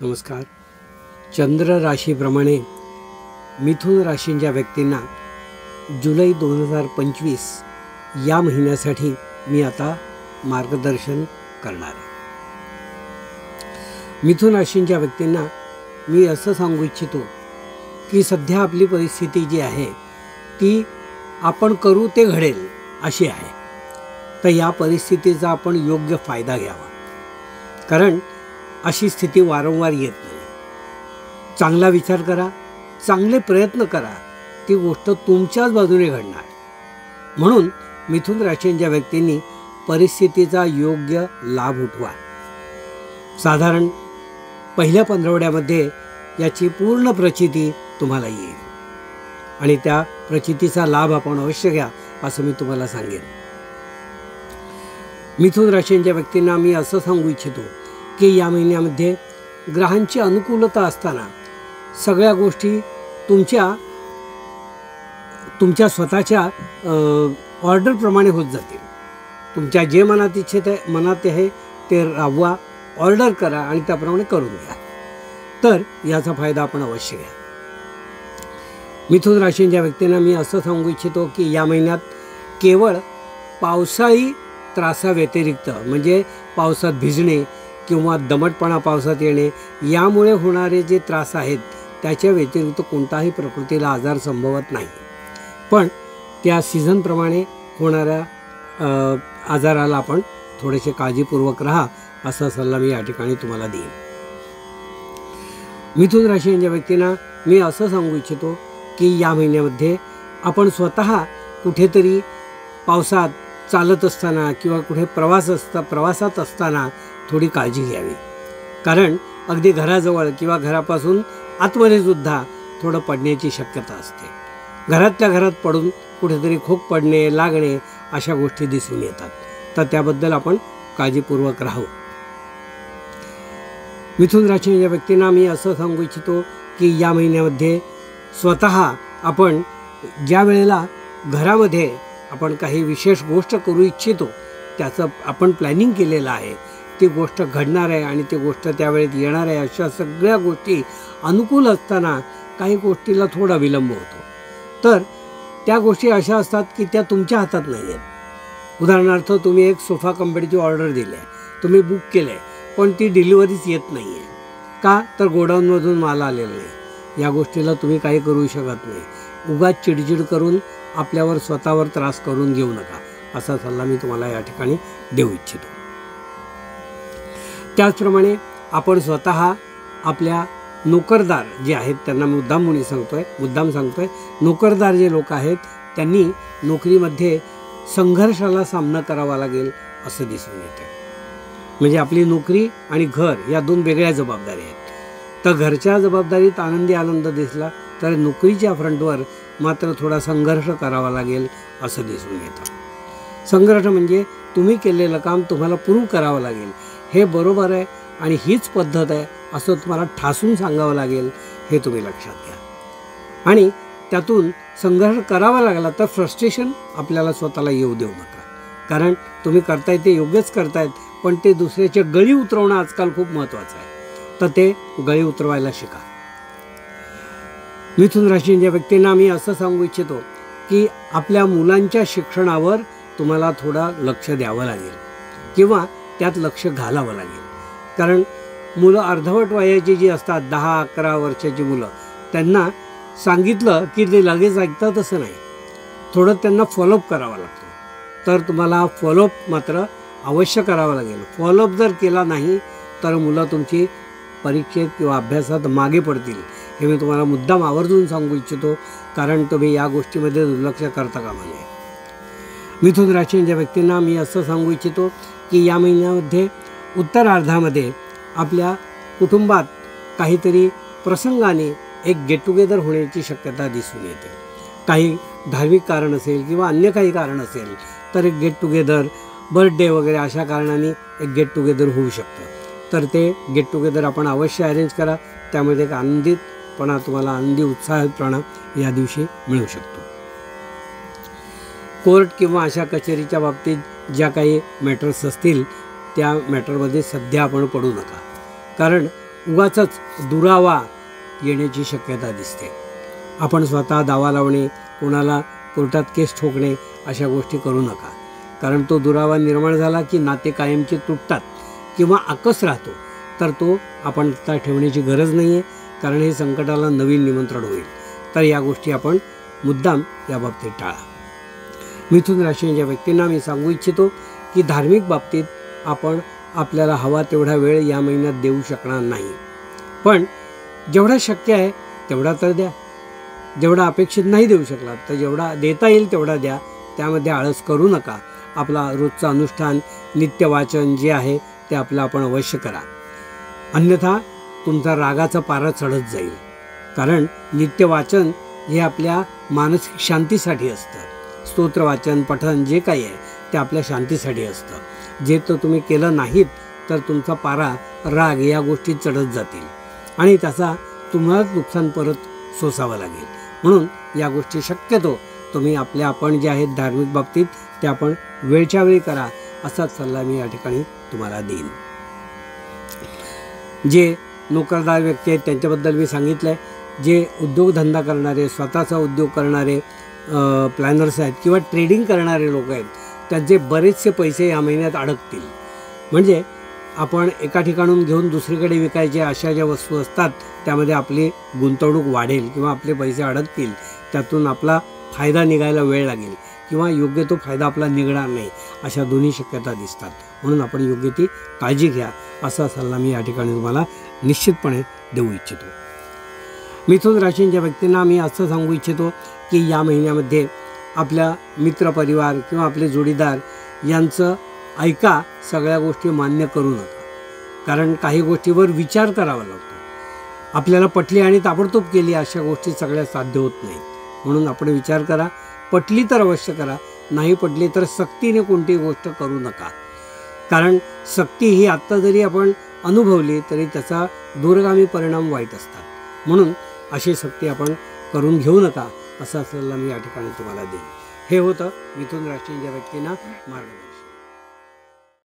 नमस्कार. चंद्र राशीप्रमाणे मिथुन राशींच्या व्यक्तींना जुलै 2025 या महिन्यासाठी मी आता मार्गदर्शन करणार आहे. मिथुन राशींच्या व्यक्तींना मी असं सांगू इच्छितो की सध्या आपली परिस्थिती जी आहे ती आपण करू ते घडेल अशी आहे. तर या परिस्थितीचा आपण योग्य फायदा घ्यावा, कारण अशी स्थिती वारंवार येत नाही. चांगला विचार करा, चांगले प्रयत्न करा, ती गोष्ट तुमच्याच बाजूने घडणार. म्हणून मिथुन राशींच्या व्यक्तींनी परिस्थितीचा योग्य लाभ उठवा. साधारण पहिल्या पंधरवड्यामध्ये याची पूर्ण प्रचिती तुम्हाला येईल आणि त्या प्रचितीचा लाभ आपण अवश्य घ्या असं मी तुम्हाला सांगेन. मिथुन राशींच्या व्यक्तींना मी असं सांगू इच्छितो की या महिन्यामध्ये ग्रहांची अनुकूलता असताना सगळ्या गोष्टी तुमच्या स्वतःच्या ऑर्डरप्रमाणे होत जातील. तुमच्या जे मनात आहे ते राबवा, ऑर्डर करा आणि त्याप्रमाणे करून घ्या. तर याचा फायदा आपण अवश्य घ्या. मिथुन राशींच्या व्यक्तींना मी असं सांगू इच्छितो की या महिन्यात केवळ पावसाळी त्रासाव्यतिरिक्त, म्हणजे पावसात भिजणे किंवा दमटपणा पावसात येणे यामुळे होणारे जे त्रास आहेत त्याच्या व्यतिरिक्त कोणताही प्रकृतीला आजार संभवत नाही. पण त्या सीझनप्रमाणे होणाऱ्या आजाराला आपण थोडेसे काळजीपूर्वक राहा असा सल्ला मी या ठिकाणी तुम्हाला देईन. मिथुन राशीच्या व्यक्तींना मी असं सांगू इच्छितो की या महिन्यामध्ये आपण स्वतः कुठेतरी पावसात चालत असताना किंवा कुठे प्रवासात असताना थोडी काळजी घ्यावी. कारण अगदी घराजवळ किंवा घरापासून आतमध्ये सुद्धा थोडं पडण्याची शक्यता असते. घरातल्या घरात पडून कुठेतरी खोक पडणे, लागणे अशा गोष्टी दिसून येतात. तर त्याबद्दल आपण काळजीपूर्वक राहू. मिथुन राशीच्या व्यक्तींना मी असं सांगू इच्छितो की या महिन्यामध्ये स्वतः आपण ज्या वेळेला घरामध्ये आपण काही विशेष गोष्ट करू इच्छितो त्याचं आपण प्लॅनिंग केलेलं आहे, ती गोष्ट घडणार आहे आणि ती गोष्ट त्यावेळेत येणार आहे. अशा सगळ्या गोष्टी अनुकूल असताना काही गोष्टीला थोडा विलंब होतो. तर त्या गोष्टी अशा असतात की त्या तुमच्या हातात नाही आहेत. उदाहरणार्थ तुम्ही एक सोफा कंपनीची ऑर्डर दिली आहे, तुम्ही बुक केलं आहे, पण ती डिलिव्हरीच येत नाही आहे. का? तर गोडाऊनमधून माल आलेला नाही. या गोष्टीला तुम्ही काही करू शकत नाही. उगाच चिडचिड करून आपल्यावर स्वतःवर त्रास करून घेऊ नका असा सल्ला मी तुम्हाला या ठिकाणी देऊ इच्छितो. त्याचप्रमाणे आपण स्वतः आपल्या नोकरदार जे आहेत त्यांना मुद्दाम सांगतोय, नोकरदार जे लोक आहेत त्यांनी नोकरीमध्ये संघर्षाला सामना करावा लागेल असं दिसून येतं. म्हणजे आपली नोकरी आणि घर या दोन वेगळ्या जबाबदारी आहेत. तर घरच्या जबाबदारीत आनंद दिसला तर नोकरीच्या फ्रंटवर मात्र थोडा संघर्ष करावा लागेल असं दिसून येतं. संघर्ष म्हणजे तुम्ही केलेलं काम तुम्हाला प्रूव्ह करावं लागेल, हे बरोबर आहे आणि हीच पद्धत आहे असं तुम्हाला ठासून सांगावं लागेल, हे तुम्ही लक्षात घ्या. आणि त्यातून संघर्ष करावा लागला तर फ्रस्ट्रेशन आपल्याला स्वतःला येऊ देऊ नका. कारण तुम्ही करताय ते योग्यच करतायत, पण ते दुसऱ्याच्या गळी उतरवणं आजकाल खूप महत्त्वाचं आहे. तर ते गळी उतरवायला शिका. मिथुन राशीच्या व्यक्तींना मी असं सांगू इच्छितो की आपल्या मुलांच्या शिक्षणावर तुम्हाला थोडा लक्ष द्यावं लागेल किंवा त्यात लक्ष घालावं लागेल. कारण मुलं अर्धवट वयाची जी असतात, 10-11 वर्षाची मुलं, त्यांना सांगितलं की ते लगेच ऐकतात असं नाही. थोडं त्यांना फॉलोअप करावा लागतो. तर तुम्हाला फॉलोअप मात्र अवश्य करावा लागेल. फॉलोअप जर केला नाही तर मुलं तुमची परीक्षेत किंवा अभ्यासात मागे पडतील, हे मी तुम्हाला मुद्दाम आवर्जून सांगू इच्छितो. कारण तुम्ही या गोष्टीमध्ये दुर्लक्ष करता कामा नये. मिथुन राशीच्या व्यक्तींना मी असं सांगू इच्छितो की या महिन्यामध्ये उत्तरार्धामध्ये आपल्या कुटुंबात काहीतरी प्रसंगाने एक गेट टुगेदर होण्याची शक्यता दिसून येते. काही धार्मिक कारण असेल किंवा अन्य काही कारण असेल तर एक गेट टुगेदर, बर्थडे वगैरे अशा कारणाने एक गेट टुगेदर होऊ शकतं. तर ते गेट टुगेदर आपण अवश्य अरेंज करा. त्यामध्ये एक आनंदितपणा, तुम्हाला आनंदी उत्साहपणा या दिवशी मिळू शकतो. कोर्ट किंवा अशा कचेरीच्या बाबतीत ज्या काही मॅटर्स असतील त्या मॅटरमध्ये सध्या आपण पडू नका. कारण उगाचच दुरावा येण्याची शक्यता दिसते. आपण स्वतः दावा लावणे, कोणाला कोर्टात केस ठोकणे अशा गोष्टी करू नका. कारण तो दुरावा निर्माण झाला की नाते कायमचे तुटतात किंवा आकस राहतो. तर तो आपण आता ठेवण्याची गरज नाही आहे, कारण हे संकटाला नवीन निमंत्रण होईल. तर या गोष्टी आपण मुद्दाम याबाबतीत टाळा. मिथुन राशीच्या व्यक्तींना मी सांगू इच्छितो की धार्मिक बाबतीत आपण आपल्याला हवा तेवढा वेळ या महिन्यात देऊ शकणार नाही. पण जेवढा शक्य आहे तेवढा तर द्या. जेवढा अपेक्षित नाही देऊ शकला तर जेवढा देता येईल तेवढा द्या. त्यामध्ये आळस करू नका. आपला रोजचं अनुष्ठान, नित्यवाचन जे आहे ते आपलं आपण अवश्य करा. अन्यथा तुमचा रागाचा पारा चढत जाईल. कारण नित्यवाचन हे आपल्या मानसिक शांतीसाठी असतं. स्तोत्रवाचन, पठण जे काही आहे ते आपल्या शांतीसाठी असतं. जे तर तुम्ही केलं नाहीत तर तुमचा पारा, राग या गोष्टी चढत जातील आणि त्याचा तुम्हालाच नुकसान परत सोसावं लागेल. म्हणून या गोष्टी शक्यतो तुम्ही आपण जे आहेत धार्मिक बाबतीत ते आपण वेळच्या वेळी करा, असाच सल्ला मी या ठिकाणी तुम्हाला देईन. जे नोकरदार व्यक्ती आहेत त्यांच्याबद्दल मी सांगितलं आहे. जे उद्योगधंदा करणारे, स्वतःचा उद्योग करणारे प्लॅनर्स आहेत किंवा ट्रेडिंग करणारे लोक आहेत, त्यांचे बरेचसे पैसे या महिन्यात अडकतील. म्हणजे आपण एका ठिकाणून घेऊन दुसरीकडे विकायचे अशा ज्या वस्तू असतात त्यामध्ये आपली गुंतवणूक वाढेल किंवा आपले पैसे अडकतील. त्यातून आपला फायदा निघायला वेळ लागेल किंवा योग्य तो फायदा आपला निघणार नाही, अशा दोन्ही शक्यता दिसतात. म्हणून आपण योग्य ती काळजी घ्या, असा सल्ला मी या ठिकाणी तुम्हाला निश्चितपणे देऊ इच्छितो. मिथुन राशीच्या व्यक्तींना मी असं सांगू इच्छितो की या महिन्यामध्ये आपल्या मित्रपरिवार किंवा आपले जोडीदार यांचं ऐका, सगळ्या गोष्टी मान्य करू नका. कारण काही गोष्टीवर विचार करावा लागतो. आपल्याला पटली आणि ताबडतोब केली अशा गोष्टी सगळ्या साध्य होत नाहीत. म्हणून आपण विचार करा. पटली तर अवश्य करा, नाही पटली तर सक्तीने कोणतीही गोष्ट करू नका. कारण सक्ती ही आत्ता जरी आपण अनुभवली तरी त्याचा दूरगामी परिणाम वाईट असतात. म्हणून अशी सक्ती आपण करून घेऊ नका, असा सल्ला मी या ठिकाणी तुम्हाला देईन. हे होतं मिथुन राशीच्या व्यक्तींना मार्गदर्शन.